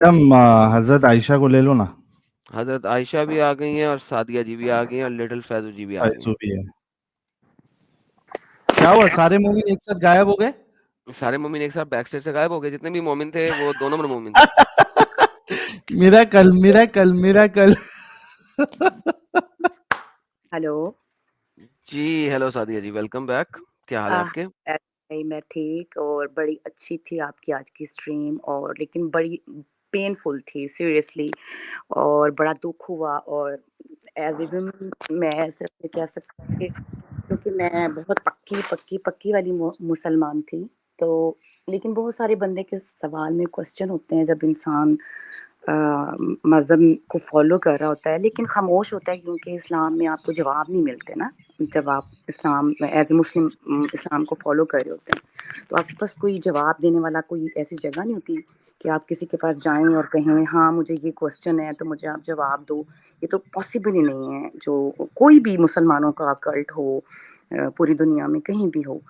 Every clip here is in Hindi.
मैडम हजरत आयशा को ले लो ना। हजरत आयशा भी आ गई हैं और सादिया जी भी आ गई हैं और लिटिल फैजू जी भी आ गई फैसू भी है। क्या हुआ, सारे मोमिन एक साथ गायब हो गए? हैं। सारे मोमिन एक साथ बैक स्टेज से गायब हो गए। जितने भी मोमिन थे वो 2 नंबर मोमिन थे। मेरा कल हेलो। जी हेलो सादिया जी, वेलकम बैक। क्या हाल है आह, आपके? मैं ठीक और बड़ी अच्छी थी आपकी आज की स्ट्रीम, और लेकिन बड़ी पेनफुल थी सीरियसली, और बड़ा दुख हुआ। और एज ए वुमन मैं सिर्फ ये कह सकती हूँ कि क्योंकि मैं बहुत पक्की पक्की पक्की वाली मुसलमान थी, तो लेकिन बहुत सारे बंदे के सवाल में क्वेश्चन होते हैं जब इंसान मज़हब को फॉलो कर रहा होता है, लेकिन खामोश होता है क्योंकि इस्लाम में आपको जवाब नहीं मिलते ना। जब आप इस्लाम एज ए मुस्लिम इस्लाम को फॉलो कर रहे होते हैं, तो आपके पास कोई जवाब देने वाला कोई ऐसी जगह नहीं होती कि आप किसी के पास जाएं और कहें हाँ मुझे ये क्वेश्चन है तो मुझे आप जवाब दो। ये तो पॉसिबल ही नहीं है, जो कोई भी मुसलमानों का कल्ट हो पूरी दुनिया में कहीं भी हो।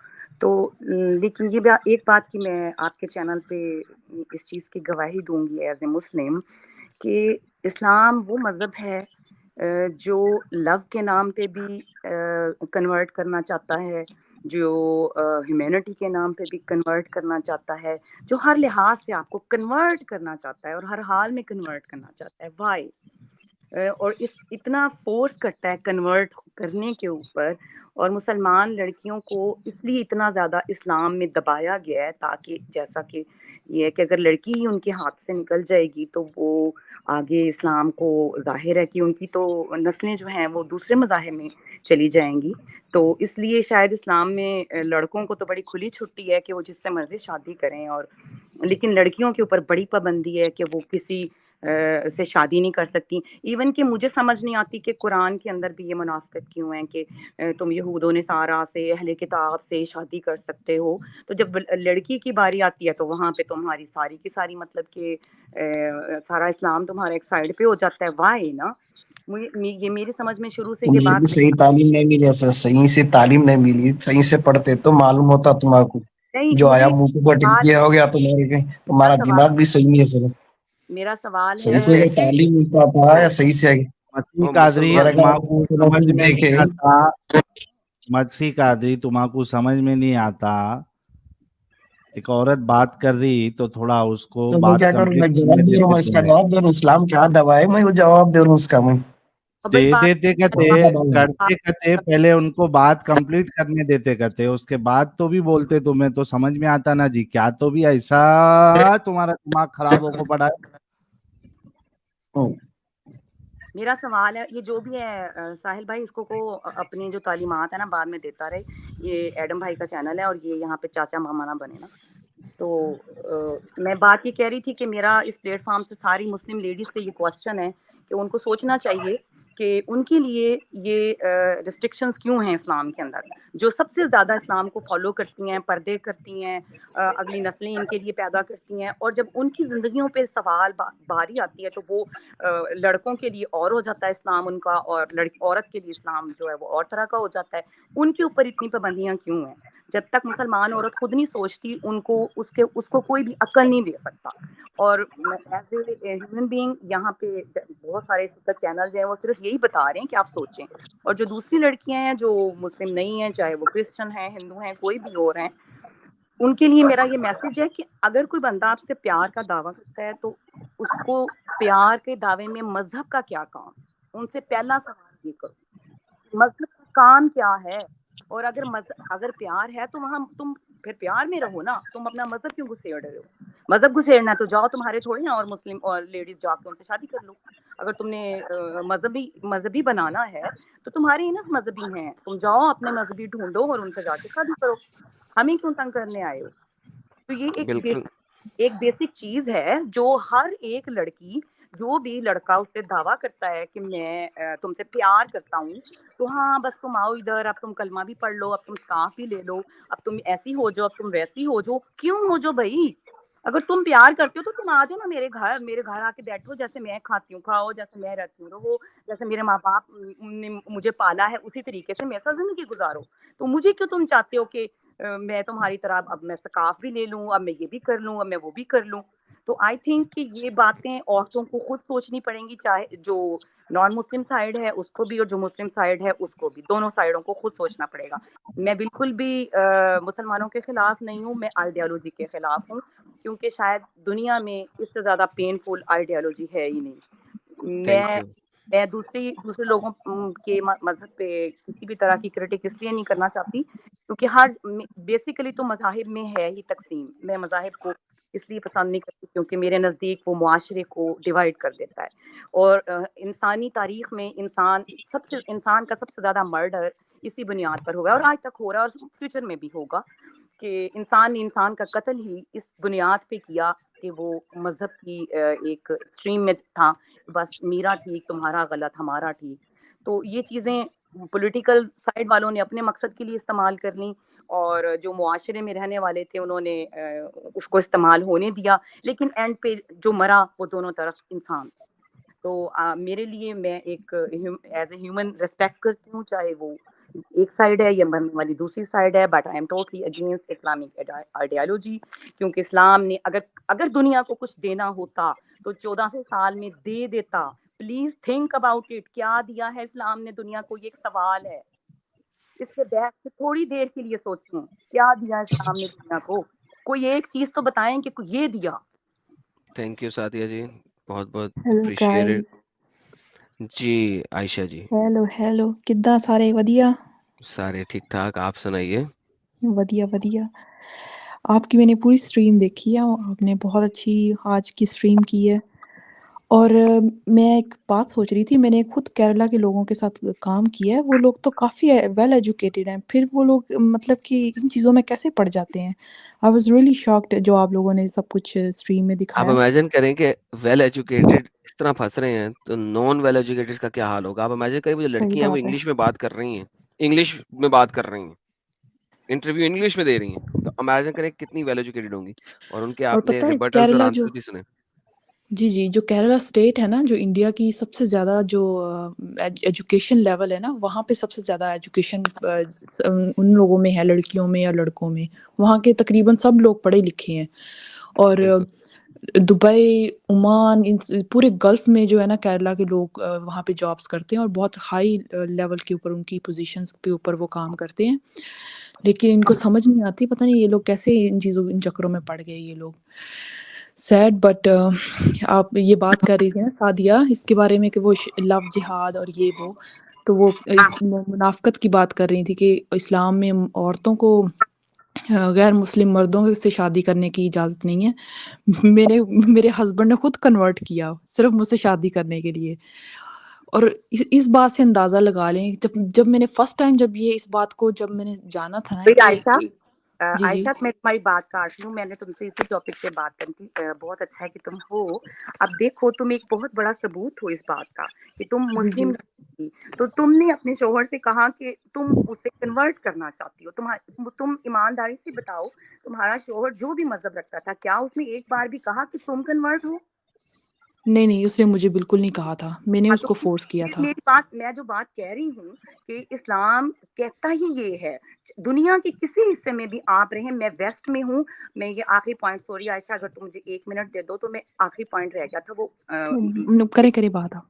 तो लेकिन एक बात की मैं आपके चैनल पे इस चीज़ की गवाही दूंगी एज ए मुस्लिम, कि इस्लाम वो मज़हब है जो लव के नाम पे भी कन्वर्ट करना चाहता है, जो ह्यूमैनिटी के नाम पे भी कन्वर्ट करना चाहता है, जो हर लिहाज से आपको कन्वर्ट करना चाहता है और हर हाल में कन्वर्ट करना चाहता है। वाई? और इस इतना फोर्स करता है कन्वर्ट करने के ऊपर, और मुसलमान लड़कियों को इसलिए इतना ज़्यादा इस्लाम में दबाया गया है ताकि जैसा कि ये है कि अगर लड़की ही उनके हाथ से निकल जाएगी तो वो आगे इस्लाम को, जाहिर है कि उनकी तो नस्लें जो हैं वो दूसरे मज़ाहिब में चली जाएंगी। तो इसलिए शायद इस्लाम में लड़कों को तो बड़ी खुली छुट्टी है कि वो जिससे मर्जी शादी करें, और लेकिन लड़कियों के ऊपर बड़ी पाबंदी है कि वो किसी से शादी नहीं कर सकती। इवन कि मुझे समझ नहीं आती कि कुरान के अंदर भी ये मुनाफिकत क्यों है कि तुम यहूदों ने सारा से अहले किताब से शादी कर सकते हो, तो जब लड़की की बारी आती है तो वहां पे तुम्हारी सारी की सारी मतलब कि सारा इस्लाम तुम्हारा एक साइड पे हो जाता है। वाई ना? ये मेरी समझ में शुरू से ये तुम्हें भी बात सही तालीम नहीं मिली, ऐसा सही से तालीम नहीं मिली। सही से पढ़ते तो मालूम होता तुम्हारा। नहीं। जो आया मुझे मुंह पे पटक सवाल दिया हो गया तुम्हारे के। तुम्हारा सवाल दिमाग भी सही नहीं है सर। मेरा सवाल सही है से अगर देखिए, तालीम मिलता था या सही से मसीह वो कादरी अगर मुसलमान तुम्हाकू आपको समझ नफल में देखे। नहीं आता। मसीह कादरी तुम्हाकू समझ में नहीं आता। एक औरत बात कर रही तो थोड़ा उसको तो मैं बात क्या करूं? कंप्लीट मैं जवाब करने दे रहा हूँ, देते मैं इसका थे। जवाब दे रहा हूँ। इस्लाम क्या दवा है, मैं वो जवाब दे रहा हूँ उसका। मैं अब भाई दे बात देते कहते कौन सा दवा है? करते कहते पहले उनको बात कंप्लीट करने देते कहते, उसके बाद तो भी बोलते। तुम्हें तो समझ में आता ना जी, क्या तो भी ऐसा तुम्हारा दिमाग खराब होको पड़ा है। मेरा सवाल है, ये जो भी है साहिल भाई, इसको को अपनी जो तालीमात है ना बाद में देता रहे। ये एडम भाई का चैनल है और ये यहाँ पे चाचा मामा ना बने ना। तो मैं बात ये कह रही थी कि मेरा इस प्लेटफॉर्म से सारी मुस्लिम लेडीज से ये क्वेश्चन है कि उनको सोचना चाहिए कि उनके लिए ये रिस्ट्रिक्शंस क्यों हैं इस्लाम के अंदर। जो सबसे ज़्यादा इस्लाम को फॉलो करती हैं, पर्दे करती हैं, अगली नस्लें इनके लिए पैदा करती हैं, और जब उनकी ज़िंदगियों पे सवाल बारी आती है तो वो लड़कों के लिए और हो जाता है इस्लाम उनका, और औरत के लिए इस्लाम जो है वो और तरह का हो जाता है। उनके ऊपर इतनी पाबंदियां क्यों हैं? जब तक मुसलमान औरत खुद नहीं सोचती, उनको उसको कोई भी अक्ल नहीं दे सकता। और एज ए ह्यूमन बीइंग यहाँ पे बहुत सारे चैनल जो है वो सिर्फ यही बता रहे हैं कि आप सोचें। और जो दूसरी लड़कियां हैं जो मुस्लिम नहीं हैं, चाहे वो क्रिश्चियन हैं, हिंदू हैं, कोई भी और हैं, उनके लिए मेरा ये मैसेज है कि अगर कोई बंदा आपसे प्यार का दावा करता है तो उसको प्यार के दावे में मजहब का क्या काम? उनसे पहला सवाल ये करो, मजहब का काम क्या है? और अगर प्यार है तो वहां तुम फिर प्यार में रहो ना, तुम अपना मजहब क्यों घुसेड़ रहे हो? मजहब घुसेड़ना है तो जाओ, तुम्हारे थोड़ी ना और मुस्लिम और लेडीज जाके उनसे शादी कर लो। अगर तुमने मजहबी बनाना है तो तुम्हारे ही ना मजहबी हैं, तुम जाओ अपने मजहबी ढूंढो और उनसे जाके शादी करो। हमें क्यों तंग करने आए हो? तो ये बिल्कुल। एक बेसिक चीज है जो हर एक लड़की, जो भी लड़का उससे दावा करता है कि मैं तुमसे प्यार करता हूँ, तो हाँ बस तुम आओ इधर, अब तुम कलमा भी पढ़ लो, अब तुम स्कार्फ भी ले लो, अब तुम ऐसी हो जाओ, अब तुम वैसी हो जाओ। क्यों हो जाओ भाई? अगर तुम प्यार करते हो तो तुम आ जाओ ना मेरे घर आके बैठो, जैसे मैं खाती हूँ खाओ, जैसे मैं रहती हूँ रहो, जैसे मेरे माँ बाप ने मुझे पाला है उसी तरीके से मेरे साथ जिंदगी गुजारो। तो मुझे क्यों तुम चाहते हो कि मैं तुम्हारी तरह अब मैं स्कार्फ भी ले लूं, अब मैं ये भी कर लूं, अब मैं वो भी कर लूं? तो आई थिंक कि ये बातें औरतों को खुद सोचनी पड़ेंगी, चाहे जो नॉन मुस्लिम साइड है उसको भी और जो मुस्लिम साइड है उसको भी, दोनों साइडों को खुद सोचना पड़ेगा। मैं बिल्कुल भी मुसलमानों के खिलाफ नहीं हूँ, मैं आइडियोलॉजी के खिलाफ हूँ, क्योंकि शायद दुनिया में इससे ज्यादा पेनफुल आइडियोलॉजी है ही नहीं। Thank you. मैं दूसरे लोगों के मजहब पे किसी भी तरह की क्रिटिक इसलिए नहीं करना चाहती क्योंकि हर बेसिकली तो मजाहिब में है ही तकसीम। मैं मजाहिब को इसलिए पसंद नहीं करती क्योंकि मेरे नज़दीक वो मुआशरे को डिवाइड कर देता है। और इंसानी तारीख में इंसान का सबसे ज़्यादा मर्डर इसी बुनियाद पर हुआ है और आज तक हो रहा है और फ्यूचर में भी होगा कि इंसान ने इंसान का कत्ल ही इस बुनियाद पे किया कि वो मजहब की एक स्ट्रीम में था, बस मेरा ठीक तुम्हारा गलत हमारा ठीक। तो ये चीज़ें पॉलिटिकल साइड वालों ने अपने मकसद के लिए इस्तेमाल कर ली और जो मुआशरे में रहने वाले थे उन्होंने उसको इस्तेमाल होने दिया, लेकिन एंड पे जो मरा वो दोनों तरफ इंसान। तो मेरे लिए मैं एक एज ए ह्यूमन रिस्पेक्ट करती हूँ, चाहे वो एक साइड है या मरने वाली दूसरी साइड है, but I am totally against Islamic ideology. क्योंकि इस्लाम ने अगर दुनिया को कुछ देना होता तो 1400 साल में दे देता। प्लीज थिंक अबाउट इट, क्या दिया है इस्लाम ने दुनिया को, ये एक सवाल है। इसके बैठ से थोड़ी देर के लिए सोचें, क्या दिया इस्लाम ने दुनिया को, कोई एक चीज तो बताएं कि ये दिया। थैंक यू सादिया जी, बहुत बहुत हेलो अप्रिशिएटेड। गाइस। जी आयशा जी। हेलो किद्दां सारे वधिया सारे ठीक ठाक, आप सुनाइए। वधिया वधिया। आपकी मैंने पूरी स्ट्रीम देखी है और आपने बहुत अच्छी आज की स्ट्रीम की है। और मैं एक बात सोच रही थी, मैंने खुद केरला के लोगों के साथ काम किया है, वो लोग तो काफ़ी वेल एजुकेटेड हैं, फिर वो लोग मतलब कि इन चीज़ों में कैसे पड़ जाते हैं। आई वाज रियली शॉक्ड जो आप लोगों ने सब कुछ स्ट्रीम में आप दिखाया। इमेजिन करें कि वेल एजुकेटेड इस तरह फंस रहे हैं तो नॉन वेल एजुकेटेड का क्या हाल होगा। आप इमेजिन करें वो जो सही लड़कियां हैं वो बात है। इंग्लिश में बात कर रही हैं, इंग्लिश में बात कर रही हैं, इंटरव्यू इंग्लिश में दे रही हैं, तो इमेजिन करें कितनी वेल एजुकेटेड होंगी। और उनके और आपने पता है रिबटल्स और केरला जो आंसर भी सुने। जी, जो केरला स्टेट है ना, जो इंडिया की सबसे ज़्यादा जो एजुकेशन लेवल है ना, वहाँ पे सबसे ज़्यादा एजुकेशन उन लोगों में है, लड़कियों में या लड़कों में। वहाँ के तकरीबन सब लोग पढ़े-लिखे हैं और बिल्कुल दुबई, ओमान, इन पूरे गल्फ़ में जो है ना केरला के लोग वहाँ पे जॉब्स करते हैं और बहुत हाई लेवल के ऊपर उनकी पोज़ीशंस पे ऊपर वो काम करते हैं। लेकिन इनको समझ नहीं आती, पता नहीं ये लोग कैसे इन चक्करों में पड़ गए ये लोग। सैड बट आप ये बात कर रही थी ना सादिया इसके बारे में कि वो लव जिहाद और ये वो, तो वो इस मुनाफ़क़त की बात कर रही थी कि इस्लाम में औरतों को गैर मुस्लिम मर्दों से शादी करने की इजाज़त नहीं है। मेरे हस्बैंड ने खुद कन्वर्ट किया सिर्फ़ मुझसे शादी करने के लिए। और इस बात से अंदाज़ा लगा लें, जब मैंने फर्स्ट टाइम जब मैंने जाना था ना वही कि आयशा, जी, जी। आयशा मैं तुम्हारी बात काट रही हूँ, मैंने तुमसे इसी टॉपिक पे बात करनी थी। बहुत अच्छा है कि तुम हो। अब देखो, तुम एक बहुत बड़ा सबूत हो इस बात का कि तुम जी, मुस्लिम जी। नहीं थी, तो तुमने अपने शोहर से कहा कि तुम उसे कन्वर्ट करना चाहती हो। तुम ईमानदारी से बताओ, तुम्हारा शोहर जो भी मजहब रखता था, क्या उसने एक बार भी कहा कि तुम कन्वर्ट हो? नहीं, उसने मुझे बिल्कुल नहीं कहा था। मैंने हाँ, तो उसको फ़ोर्स किया था। मैं जो बात कह रही हूँ कि इस्लाम कहता ही ये है। दुनिया के किसी हिस्से में भी आप रहें, मैं वेस्ट में हूँ। मैं ये आखिरी पॉइंट, सॉरी आयशा, अगर तुम मुझे 1 मिनट दे दो तो मैं आखिरी पॉइंट रह गया था वो करें बात आप।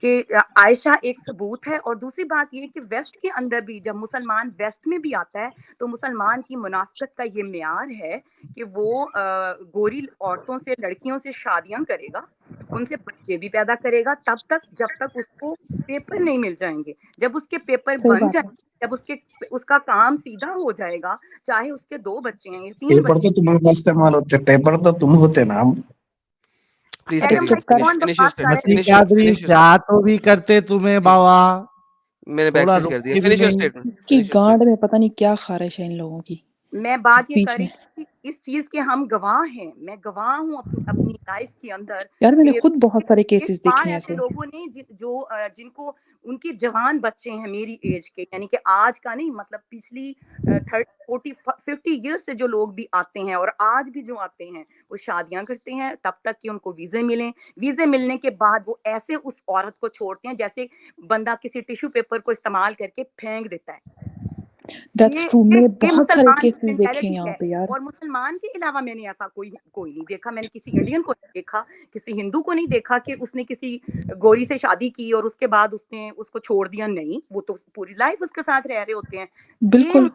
कि आयशा एक सबूत है। और दूसरी बात ये कि वेस्ट के अंदर भी जब मुसलमान वेस्ट में भी आता है तो मुसलमान की मुनाफिकत का ये म्यार है कि वो गोरी औरतों से, लड़कियों से शादियां करेगा, उनसे बच्चे भी पैदा करेगा तब तक जब तक उसको पेपर नहीं मिल जाएंगे। जब उसके पेपर सही बन बात है। जाए, जब उसका काम सीधा हो जाएगा, चाहे उसके 2 बच्चे हैं या 3 पेपर बच्चे। तो तुम्हारे इस्तेमाल होते, पेपर तो तुम होते ना। प्लीज अरे एडम प्लीज भाई चुप कर। फिनिश कौन फिनिश योर बकवास कर स्टेटमेंट, रहे Masih finish your Qadri finish your क्या तो भी करते तुम्हें स्टेटमेंट। बाबा, मैंने बैक थोड़ा स्टेज कर दिया। रुकते भी फिनिश योर नहीं। स्टेटमेंट, इसकी फिनिश योर गांड स्टेटमेंट। में पता नहीं क्या ख़ारिश है इन लोगों की, मैं बात ये कर बीच रही में। थी कि इस चीज के हम गवाह हैं। मैं गवाह हूँ अपनी लाइफ के अंदर यार मैंने कि खुद बहुत सारे इस केसेस बार देखे हैं ऐसे ऐसे। लोगों ने जिनको उनके जवान बच्चे हैं मेरी एज के, यानी कि आज का नहीं, मतलब पिछली 30, 40, 50 ईयर्स से जो लोग भी आते हैं और आज भी जो आते हैं, वो शादियां करते हैं तब तक कि उनको वीजे मिलें। वीजे मिलने के बाद वो ऐसे उस औरत को छोड़ते हैं जैसे बंदा किसी टिश्यू पेपर को इस्तेमाल करके फेंक देता है। That's true. मैंने ये बहुत सारे मुसलमान की केसेस देखे हैं मेंटालिटी यहाँ है। पे यार। और मुसलमान के अलावा मैंने ऐसा कोई नहीं देखा। मैंने किसी इंडियन को नहीं देखा, किसी हिंदू को नहीं देखा कि उसने किसी गोरी से शादी की और उसके बाद उसने उसको छोड़ दिया। नहीं, वो तो पूरी लाइफ उसके साथ रह रहे होते हैं। बिल्कुल।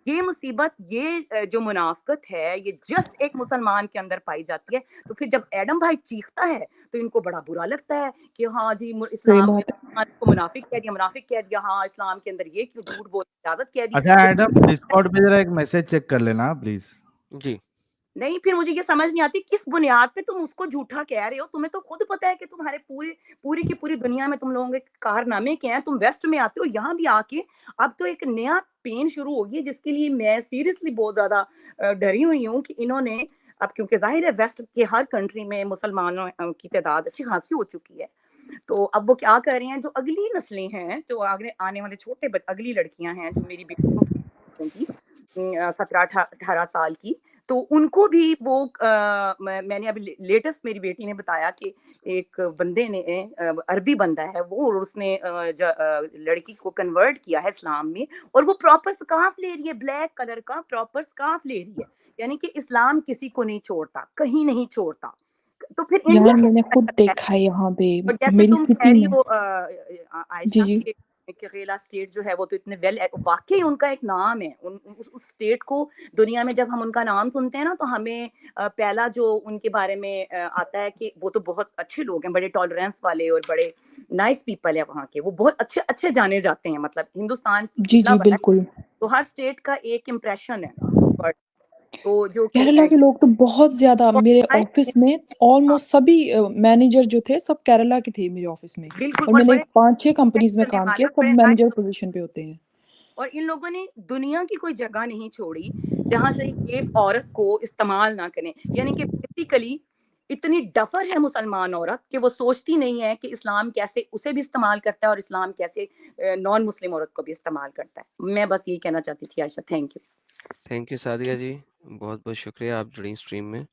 ये मुसीबत, ये जो मुनाफिकत है, ये जस्ट एक मुसलमान के अंदर पाई जाती है। तो फिर जब एडम भाई चीखता है तो इनको बड़ा बुरा लगता है कि हाँ जी, सही इस्लाम बात है। को मुनाफिक कह दिया, मुनाफिक कह दिया। हाँ, इस्लाम के अंदर ये क्यों झूठ बोल इजाजत कह दी। अच्छा एडम, डिस्कॉर्ड पे जरा एक मैसेज चेक कर लेना प्लीज। जी। नहीं, फिर मुझे ये समझ नहीं आती किस बुनियाद पे तुम उसको झूठा कह रहे हो। तुम्हें तो खुद पता है कि तुम्हारे पूरी की पूरी दुनिया में तुम लोगों के कारनामे क्या हैं। तुम वेस्ट में आते हो, यहाँ भी आके अब तो एक नया पेन शुरू हो गई है, जिसके लिए मैं सीरियसली बहुत ज्यादा डरी हुई हूँ कि इन्होंने अब, क्योंकि जाहिर है वेस्ट के हर कंट्री में मुसलमानों की तादाद अच्छी खासी हो चुकी है। तो अब वो क्या कर रहे हैं, जो अगली नस्लें हैं, जो आगे आने वाले अगली लड़कियां हैं, जो मेरी बेटियों होंगी 17-18 साल की, तो उनको भी वो मैंने अभी लेटेस्ट मेरी बेटी ने बताया कि एक बंदे ने अरबी बंदा है वो, और उसने लड़की को कन्वर्ट किया है इस्लाम में, और वो प्रॉपर स्कार्फ ले रही है, ब्लैक कलर का प्रॉपर स्कार्फ ले रही है। यानी कि इस्लाम किसी को नहीं छोड़ता, कहीं नहीं छोड़ता। तो फिर इंडिया यार मैंने खुद है। देखा है यहाँ पे और जैसे मेरी तुम कह सिटी रही में। हो जी आयशा जी। के केरला स्टेट जो है वो तो इतने वाकई उनका एक नाम है। उस स्टेट को दुनिया में जब हम उनका नाम सुनते हैं ना, तो हमें पहला जो उनके बारे में आता है कि वो तो बहुत अच्छे लोग हैं, बड़े टॉलरेंस वाले और बड़े नाइस पीपल है वहाँ के। वो बहुत अच्छे अच्छे जाने जाते हैं। मतलब हिंदुस्तान जी जितना जी बड़ा है, बिल्कुल। तो हर स्टेट का एक इम्प्रेशन है। और तो जो कि केरला के लोग तो बहुत ज्यादा, मेरे ऑफिस में हाँ, ऑलमोस्ट सभी मैनेजर जो थे सब केरला के थे मेरे ऑफिस में। बिल्कुल। और और मैंने बड़े 5-6 कंपनीज में करने काम किया, वाला, सब बड़े मैनेजर नाइस। पोजीशन पे होते हैं। और इन लोगों ने दुनिया की कोई जगह नहीं छोड़ी जहां से ये औरत को इस्तेमाल ना करें। यानी कि बेसिकली इतनी डफर है मुसलमान औरत कि वो सोचती नहीं है कि इस्लाम कैसे उसे भी इस्तेमाल करता है और इस्लाम कैसे नॉन मुस्लिम औरत को भी इस्तेमाल करता है। मैं बस यही कहना चाहती थी Ayesha. Thank you. Thank you Sadia ji, बहुत बहुत शुक्रिया आप जुड़ी स्ट्रीम में।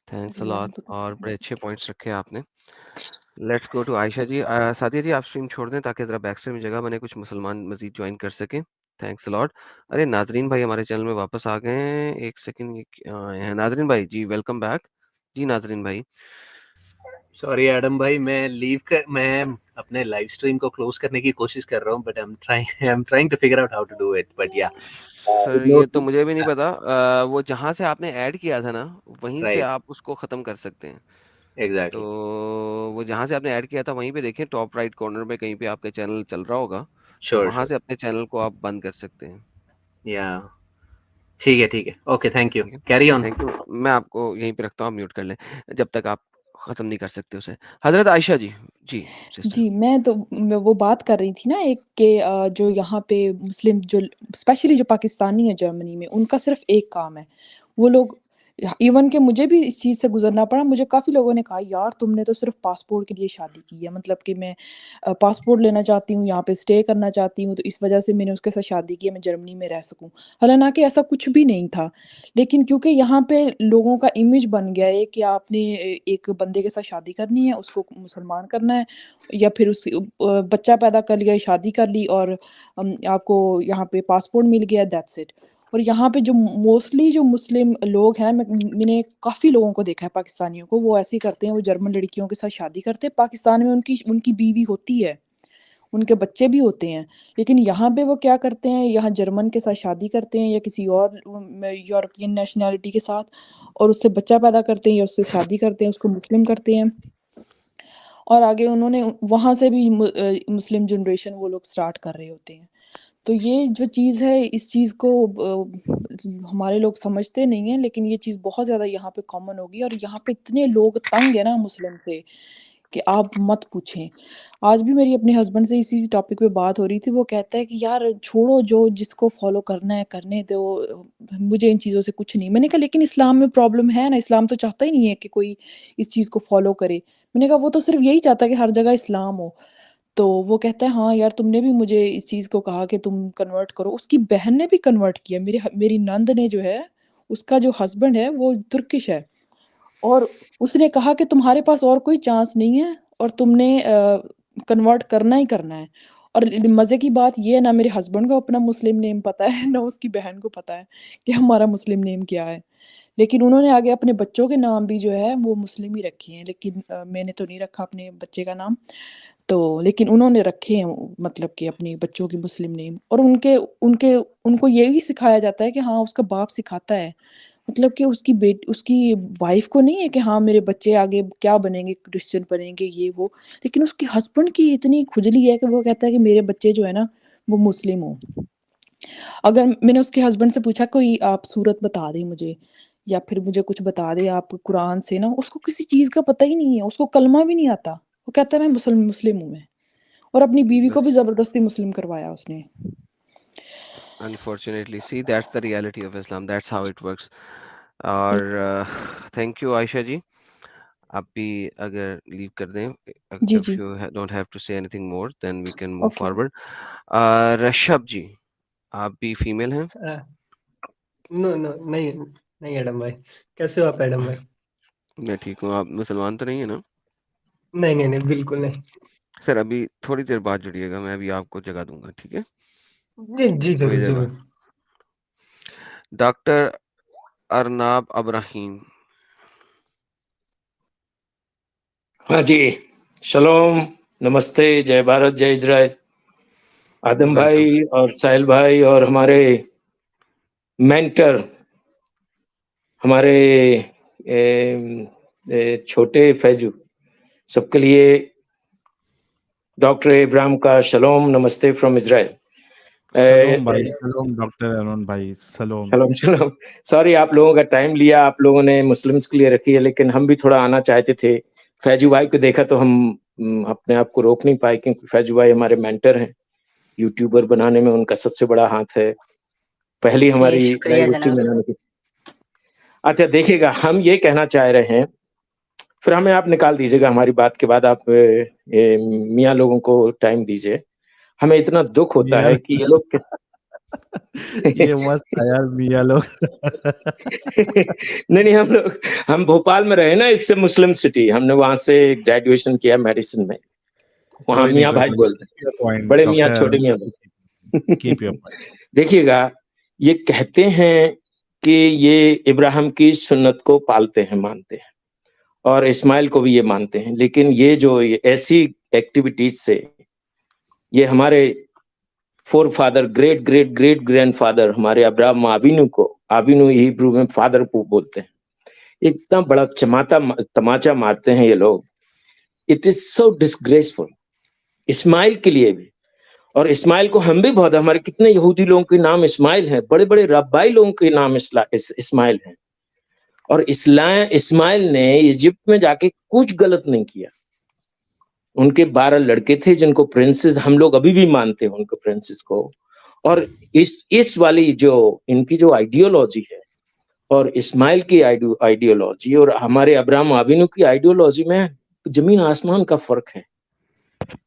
थैंक्स अ जी लॉट, आपको और बड़े तो। अच्छे पॉइंट्स रखे आपने। लेट्स गो टू आयशा जी। सादिया जी आप स्ट्रीम छोड़ दें ताकि ज़रा बैक साइड में जगह बने, कुछ मुसलमान मजीद ज्वाइन कर सकें। Thanks a lot. अरे नाजरीन भाई हमारे चैनल में वापस आ गए हैं, एक सेकंड, ये क्या आए हैं नाजरीन भाई जी, वेलकम बैक जी नाजरीन भाई। सॉरी एडम भाई, मैं अपने लाइव स्ट्रीम को क्लोज करने की कोशिश कर रहा हूँ, but I am trying to figure out how to do it, but yeah sir ये तो मुझे भी नहीं पता। वो जहाँ से आपने ऐड किया था ना, वहीं से राइट, आप उसको ख़त्म कर सकते हैं। तो एग्जैक्टली, वो जहाँ से आपने ऐड किया था वहीं पे देखें, टॉप राइट कॉर्नर में कहीं पे आपका चैनल चल रहा होगा, तो श्योर वहां श्योर, से अपने चैनल को आप बंद कर सकते हैं। या ठीक है, ओके, थैंक यू, ठीक है, कैरी ऑन। Thank you. मैं आपको यहीं पे रखता हूँ, आप म्यूट कर लें जब तक आप खत्म नहीं कर सकते उसे। हजरत आयशा जी, जी सिस्टर। जी, मैं वो बात कर रही थी ना एक कि जो यहाँ पे मुस्लिम जो स्पेशली जो पाकिस्तानी है जर्मनी में, उनका सिर्फ़ एक काम है। वो लोग इवन कि मुझे भी इस चीज़ से गुज़रना पड़ा। मुझे काफ़ी लोगों ने कहा, "यार तुमने तो सिर्फ़ पासपोर्ट के लिए शादी की है।" मतलब कि मैं पासपोर्ट लेना चाहती हूँ, यहाँ पे स्टे करना चाहती हूँ, तो इस वज़ह से मैंने उसके साथ शादी की है, मैं जर्मनी में रह सकूँ। हालाँकि ऐसा कुछ भी नहीं था। लेकिन क्योंकि यहाँ पे लोगों का इमेज बन गया है कि आपने एक बंदे के साथ शादी करनी है, उसको मुसलमान करना है, या फिर बच्चा पैदा कर लिया, शादी कर ली और आपको यहाँ पे पासपोर्ट मिल गया, दैट्स इट। और यहाँ पे जो मोस्टली जो मुस्लिम लोग हैं, मैंने काफ़ी लोगों को देखा है पाकिस्तानियों को, वो ऐसे ही करते हैं, वो जर्मन लड़कियों के साथ शादी करते हैं। पाकिस्तान में उनकी उनकी बीवी होती है, उनके बच्चे भी होते हैं, लेकिन यहाँ पे वो क्या करते हैं, यहाँ जर्मन के साथ शादी करते हैं या किसी और यूरोपियन नेशनैलिटी के साथ, और उससे बच्चा पैदा करते हैं या उससे शादी करते हैं, उसको मुस्लिम करते हैं। और आगे उन्होंने वहाँ से भी मुस्लिम जनरेशन वो लोग स्टार्ट कर रहे होते हैं। तो ये जो चीज़ है, इस चीज़ को हमारे लोग समझते नहीं हैं, लेकिन ये चीज़ बहुत ज़्यादा यहाँ पे कॉमन हो गई है और यहाँ पे इतने लोग तंग हैं ना मुस्लिम से कि आप मत पूछें। आज भी मेरी अपने हस्बैंड से इसी टॉपिक पे बात हो रही थी, वो कहता है कि यार छोड़ो, जो जिसको फ़ॉलो करना है करने दो, मुझे इन चीज़ों से कुछ नहीं। मैंने कहा लेकिन इस्लाम में प्रॉब्लम है ना, इस्लाम तो चाहता ही नहीं है कि कोई इस चीज़ को फ़ॉलो करे। मैंने कहा वो तो सिर्फ़ यही चाहता है कि हर जगह इस्लाम हो। तो वो कहता है हाँ यार, तुमने भी मुझे इस चीज़ को कहा कि तुम कन्वर्ट करो। उसकी बहन ने भी कन्वर्ट किया। मेरी नंद ने जो है, उसका जो हस्बैंड है वो तुर्किश है, और उसने कहा कि तुम्हारे पास और कोई चांस नहीं है और तुमने कन्वर्ट करना ही करना है। और मज़े की बात ये है, ना मेरे हस्बैंड को अपना मुस्लिम नेम पता है, ना उसकी बहन को पता है कि हमारा मुस्लिम नेम क्या है। लेकिन उन्होंने आगे अपने बच्चों के नाम भी जो है वो मुस्लिम ही रखे हैं, लेकिन मैंने तो नहीं रखा अपने बच्चे का नाम। तो लेकिन उन्होंने रखे हैं मतलब कि अपने बच्चों के मुस्लिम नेम, और उनके उनके उनको ये भी सिखाया जाता है कि हाँ, उसका बाप सिखाता है, मतलब कि उसकी वाइफ को नहीं है कि हाँ, मेरे बच्चे आगे क्या बनेंगे, क्रिश्चियन बनेंगे, ये वो। लेकिन उसके हस्बैंड की इतनी खुजली है कि वो कहता है कि मेरे बच्चे जो है ना, वो मुस्लिम हो। अगर मैंने उसके हस्बैंड से पूछा कोई आप सूरत बता दें मुझे, या फिर मुझे कुछ बता दें आप कुरान से ना, उसको किसी चीज़ का पता ही नहीं है, उसको कलमा भी नहीं आता। वो कहता है मैं मुस्लिम हूँ मैं, और अपनी बीवी को भी That's ज़बरदस्ती मुस्लिम करवाया उसने। unfortunately, see, that's the reality of Islam. That's how it works. और थैंक यू आयशा जी, आप भी अगर लीव कर दें, जी, if जी। you don't have to say anything more, then we can move okay. forward. Rishabh ji, आप भी फीमेल हैं? नो नो नहीं नहीं एडम भाई, कैसे हो आप एडम भाई? मैं ठीक हूँ, आप मुसलमान तो नहीं है ना? नहीं नहीं नहीं, बिल्कुल नहीं। सर अभी थोड़ी देर बाद जुड़िएगा, मैं अभी आपको जगा दूंगा, ठीक है? जी थोड़ी जरूर देर जरूर। बाद। डॉक्टर अरनाब अब्राहीम। हाँ जी, शलोम, नमस्ते, जय भारत, जय इजराइल। आदम वेलकम। भाई और साहिल भाई और हमारे मेंटर, हमारे छोटे फैजू, सबके लिए डॉक्टर इब्राहिम का शलोम, नमस्ते फ्रॉम इजराइल। सलोम भाई, सलोम डॉक्टर अरुण भाई, सलोम। शलोम शलोम। सॉरी आप लोगों का टाइम लिया, आप लोगों ने मुस्लिम्स के लिए रखी है, लेकिन हम भी थोड़ा आना चाहते थे। फैजू भाई को देखा तो हम अपने आप को रोक नहीं पाए, क्योंकि फैजू भाई हमारे मेंटर हैं, यूट्यूबर बनाने में उनका सबसे बड़ा हाथ है। पहली जी, हमारी शुक्रिया लाइव जनाब। बनाने की। अच्छा देखिएगा, हम ये कहना चाह रहे हैं, फिर हमें आप निकाल दीजिएगा हमारी बात के बाद, आप मियाँ लोगों को टाइम दीजिए। हमें इतना दुख होता मियाँ है कि ये लोग ये मस्त था यार मियाँ लोग। नहीं हम भोपाल में रहे ना, इससे मुस्लिम सिटी, हमने वहां से ग्रेजुएशन किया मेडिसिन में, वहां कोई नहीं, मियाँ कोई भाई नहीं, बोलते कीप योर हैं, पॉइंट बड़े मियाँ डॉक्टर छोटे अरुण मियाँ भाई, बोलते कीप योर हैं। पॉइंट। देखिएगा, ये कहते हैं कि ये इब्राहिम की सुन्नत को पालते हैं, मानते हैं, और इस्माइल को भी ये मानते हैं, लेकिन ये जो ऐसी एक्टिविटीज से ये हमारे four father, great great great grandfather, हमारे अब्राहम आबिनू को, आबिनू हिब्रू में फादर को बोलते हैं, इतना बड़ा तमाचा मारते हैं ये लोग। It is so disgraceful Ismail के लिए भी, और इस्माइल को हम भी बहुत, हमारे कितने यहूदी लोगों के नाम इस्माइल हैं, बड़े बड़े रब्बाई लोगों के नाम इस्माइल हैं, और इस्माइल ने इजिप्ट में जाके कुछ गलत नहीं किया। उनके 12 लड़के थे जिनको प्रिंसेस, हम लोग अभी भी मानते हैं उनको प्रिंसेस को, और इस वाली जो इनकी जो आइडियोलॉजी है, और इस्माइल की आइडियोलॉजी और हमारे अब्राहम आबिनू की आइडियोलॉजी में जमीन आसमान का फर्क है।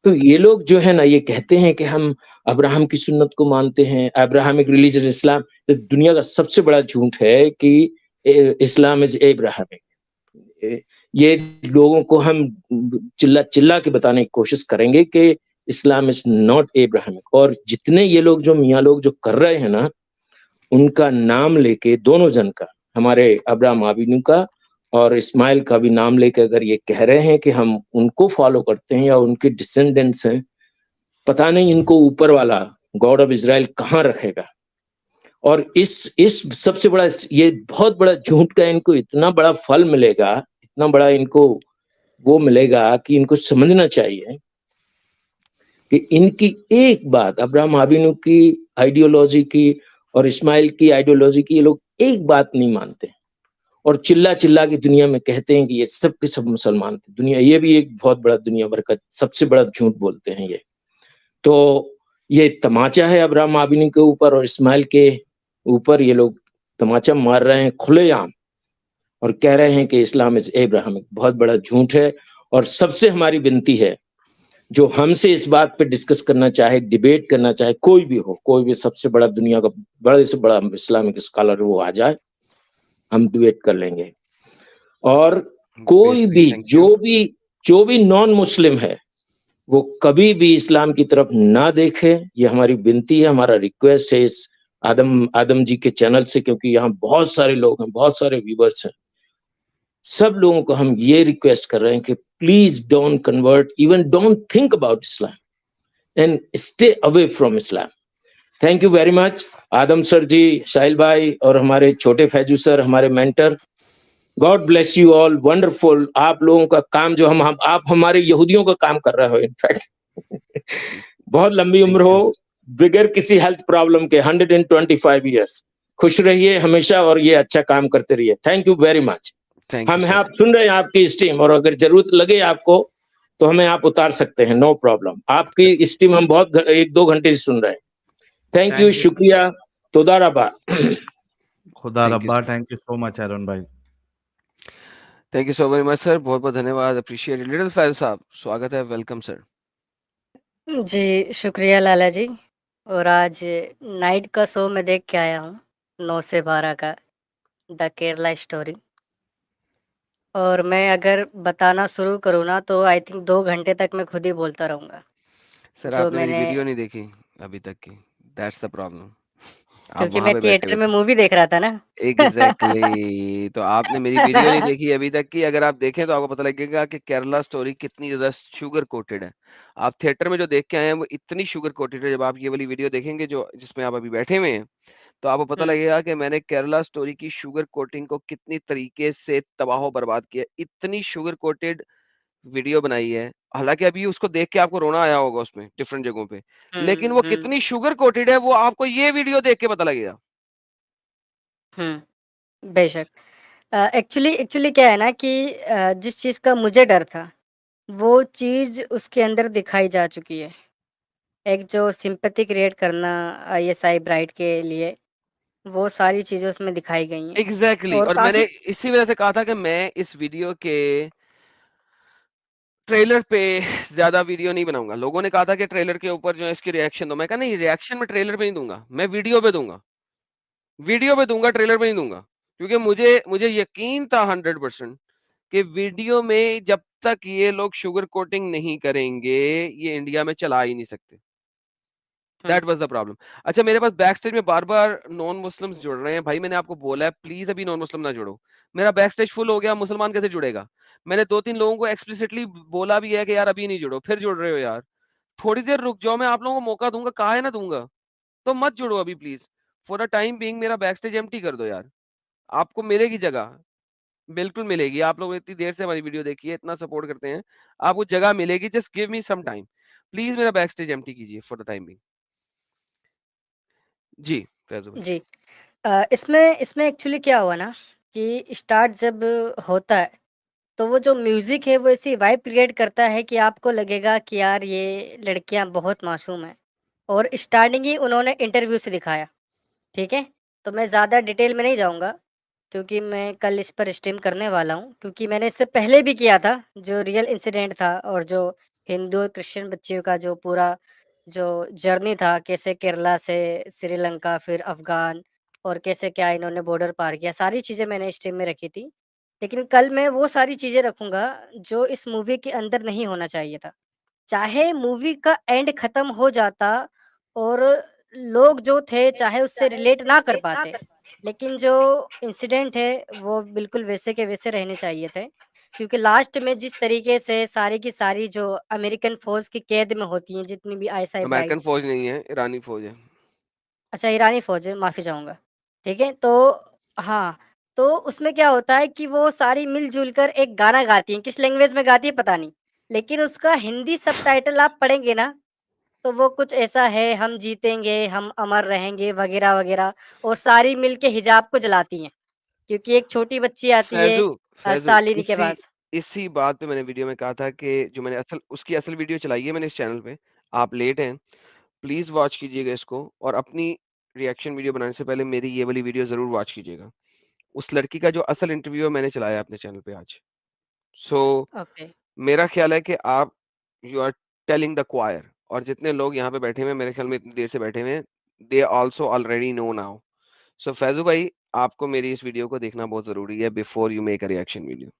तो ये लोग जो है ना, ये कहते हैं कि हम अब्राहम की सुन्नत को मानते हैं, अब्राहमिक रिलीजन इस्लाम। इस दुनिया का सबसे बड़ा झूठ है कि इस्लाम इज एब्राहमिक। ये लोगों को हम चिल्ला चिल्ला के बताने की कोशिश करेंगे कि इस्लाम इज नॉट एब्राहमिक, और जितने ये लोग जो मियाँ लोग जो कर रहे हैं ना, उनका नाम लेके, दोनों जन का, हमारे अब्राहम आबिनू का और इस्माइल का भी नाम लेके अगर ये कह रहे हैं कि हम उनको फॉलो करते हैं या उनके डिसेंडेंट्स हैं, पता नहीं इनको ऊपर वाला गॉड ऑफ इजराइल कहाँ रखेगा। और इस सबसे बड़ा, ये बहुत बड़ा झूठ का इनको इतना बड़ा फल मिलेगा, इतना बड़ा इनको वो मिलेगा कि इनको समझना चाहिए कि इनकी एक बात, अब्राहम आबिनू की आइडियोलॉजी की और इस्माइल की आइडियोलॉजी की, ये लोग एक बात नहीं मानते, और चिल्ला चिल्ला की दुनिया में कहते हैं कि ये सब के सब मुसलमान थे। दुनिया, ये भी एक बहुत बड़ा दुनिया भर का सबसे बड़ा झूठ बोलते हैं ये। तो ये तमाचा है अब्राहम आबिनी के ऊपर और इस्माइल के ऊपर, ये लोग तमाचा मार रहे हैं खुलेआम और कह रहे हैं कि इस्लाम इज एब्राहमिक। बहुत बड़ा झूठ है। और सबसे हमारी विनती है, जो हमसे इस बात पे डिस्कस करना चाहे, डिबेट करना चाहे, कोई भी हो, कोई भी सबसे बड़ा दुनिया का बड़े से बड़ा इस्लामिक स्कॉलर वो आ जाए, हम डिबेट कर लेंगे। और कोई भी जो भी नॉन मुस्लिम है, वो कभी भी इस्लाम की तरफ ना देखे, ये हमारी विनती है, हमारा रिक्वेस्ट है इस आदम जी के चैनल से, क्योंकि यहाँ बहुत सारे लोग हैं, बहुत सारे व्यूवर्स हैं। सब लोगों को हम ये रिक्वेस्ट कर रहे हैं कि please don't convert, even don't think about Islam and stay away from Islam. Thank you very much Adam sir ji, Sahil भाई और हमारे छोटे फैजू सर, हमारे mentor. God bless you all, wonderful. आप लोगों का काम जो हम आप हमारे यहूदियों का काम कर रहे हो इनफैक्ट। बहुत लंबी उम्र हो, बगैर किसी हेल्थ प्रॉब्लम के, 125 इयर्स। खुश रहिए हमेशा और ये अच्छा काम करते रहिए। Thank you very much. Thank you हम हैं, सर। आप सुन रहे हैं आपकी स्टीम, और अगर जरूरत लगे आपको तो हमें आप उतार सकते हैं, नो प्रॉब्लम। आपकी स्टीम हम बहुत 1-2 घंटे से सुन रहे हैं। थैंक यू, थैंक यू, शुक्रिया, तोदा रबा। खुदा थैंक यू रब्बा। Sir. Thank you so much Arun भाई। Thank you so very much sir, बहुत बहुत धन्यवाद, अप्रिशिएट। लिटिल फैज साहब, स्वागत है, वेलकम सर। जी, शुक्रिया लाला जी। और आज नाइट का शो मैं देख के आया हूँ, 9 से 12 का, द केरला स्टोरी। और मैं अगर बताना शुरू करूँ ना तो आई थिंक 2 घंटे तक मैं खुद ही बोलता रहूँगा। सर जो आपने मेरी मैंने वीडियो नहीं देखी अभी तक की, दैट्स द प्रॉब्लम। आप क्योंकि वहाँ मैं पे बैठे थिएटर हुए में थे। मूवी देख रहा था ना। एग्जैक्टली तो आपने मेरी वीडियो नहीं देखी अभी तक की। अगर आप देखें तो आपको पता लगेगा कि केरला स्टोरी कितनी ज्यादा शुगर कोटेड है। आप थिएटर में जो देख के आए हैं वो इतनी शुगर कोटेड है, जब आप ये वाली वीडियो देखेंगे जो जिसमें आप अभी बैठे हुए हैं, तो आपको पता हुँ, लगेगा कि मैंने केरला स्टोरी की शुगर कोटिंग को कितनी तरीके से तबाह बर्बाद किया। इतनी शुगर कोटेड वीडियो बनाई है, हालांकि अभी उसको देख के आपको रोना आया होगा उसमें डिफरेंट जगहों पे, लेकिन वो हुँ, कितनी शुगर कोटेड है वो आपको ये वीडियो देख के पता लगेगा। हुँ, बेशक। एक्चुअली एक्चुअली क्या है ना कि जिस चीज़ का मुझे डर था, वो चीज़ उसके अंदर दिखाई जा चुकी है। एक जो सिम्पैथी क्रिएट करना आईएसआई ब्राइड के लिए, वो सारी चीज़ें उसमें दिखाई गई हैं एग्जैक्टली और और मैंने काफ़ी इसी वजह से कहा था कि मैं इस वीडियो के ट्रेलर पे ज्यादा वीडियो नहीं बनाऊंगा। लोगों ने कहा था कि ट्रेलर के ऊपर जो है इसकी रिएक्शन दो, मैं कहा नहीं, रिएक्शन में ट्रेलर पे नहीं दूंगा, मैं वीडियो पे दूंगा, वीडियो पे दूंगा, ट्रेलर पे नहीं दूंगा। क्योंकि मुझे मुझे यकीन था 100% कि वीडियो में जब तक ये लोग शुगर कोटिंग नहीं करेंगे ये इंडिया में चला ही नहीं सकते। हुँ, दैट वाज द प्रॉब्लम। अच्छा, मेरे पास बैक स्टेज में बार बार नॉन मुस्लिम्स जुड़ रहे हैं। भाई मैंने आपको बोला है प्लीज अभी नॉन मुस्लिम ना जुड़ो। मेरा बैक स्टेज फुल हो गया, मुसलमान कैसे जुड़ेगा? मैंने 2-3 लोगों को एक्सप्लिसिटली बोला भी है कि यार अभी नहीं जुड़ो, फिर जुड़ रहे हो यार। थोड़ी देर रुक जाओ, मैं आप लोगों को मौका दूंगा, कहा है ना दूंगा, तो मत जुड़ो अभी please. For a time being मेरा बैक स्टेज एम्प्टी कर दो यार। आपको मिलेगी जगह, बिल्कुल मिलेगी। आप लोग इतनी देर से हमारी वीडियो देखी है, इतना सपोर्ट करते हैं, आपको जगह मिलेगी। Just give me some time, please मेरा बैक स्टेज एम्प्टी कीजिए फॉर द टाइम बीइंग। जी फैजू भाई। जी। इसमें इसमें एक्चुअली क्या हुआ ना कि स्टार्ट जब होता है, तो वो जो म्यूज़िक है वो ऐसी वाइब क्रिएट करता है कि आपको लगेगा कि यार ये लड़कियाँ बहुत मासूम हैं। और स्टार्टिंग ही उन्होंने इंटरव्यू से दिखाया, ठीक है? तो मैं ज़्यादा डिटेल में नहीं जाऊँगा, क्योंकि मैं कल इस पर स्ट्रीम करने वाला हूँ, क्योंकि मैंने इससे पहले भी किया था, जो रियल इंसिडेंट था और जो हिंदू और क्रिश्चियन बच्चियों का जो पूरा जो जर्नी था, कैसे केरला से श्रीलंका फिर अफ़गान और कैसे क्या इन्होंने बॉर्डर पार किया, सारी चीज़ें मैंने स्ट्रीम में रखी थी। लेकिन कल मैं वो सारी चीज़ें रखूँगा, जो इस मूवी के अंदर नहीं होना चाहिए था। चाहे मूवी का एंड ख़त्म हो जाता और लोग जो थे चाहे उससे रिलेट ना कर पाते, लेकिन जो इंसिडेंट है वो बिल्कुल वैसे के वैसे रहने चाहिए थे। क्योंकि लास्ट में जिस तरीके से सारी की सारी जो अमेरिकन फ़ौज की कैद में होती हैं, जितनी भी आईएसआई ब्राइड। अमेरिकन फौज नहीं है, ईरानी फौज है। अच्छा, ईरानी फ़ौज है, माफ़ी चाहूँगा। ठीक है? तो हाँ, तो उसमें क्या होता है कि वो सारी मिल-जुल कर एक गाना गाती हैं, किस लैंग्वेज में गाती है पता नहीं। लेकिन उसका हिंदी सबटाइटल आप पढ़ेंगे ना, तो वो कुछ ऐसा है, हम जीतेंगे, हम अमर रहेंगे वग़ैरह-वग़ैरह, और सारी मिल के हिजाब को जलाती हैं, क्योंकि एक छोटी बच्ची आती है फैजू फैजू शालिनी के इसी पास। इसी बात पे मैंने वीडियो में कहा था कि जो मैंने उसकी असल वीडियो चलाई है मैंने इस चैनल पे। आप लेट हैं, प्लीज वॉच कीजिएगा इसको, और अपनी रिएक्शन वीडियो बनाने से पहले मेरी ये वाली वीडियो जरूर वॉच कीजिएगा। उस लड़की का जो असल इंटरव्यू है मैंने चलाया अपने चैनल पे आज। सो ओके, मेरा ख्याल है कि आप you are telling the choir, और जितने लोग यहाँ पे बैठे हुए हैं मेरे ख्याल में इतनी देर से बैठे हुए हैं, they also already know now. So Faizu भाई, आपको मेरी इस वीडियो को देखना बहुत जरूरी है before you make a reaction video.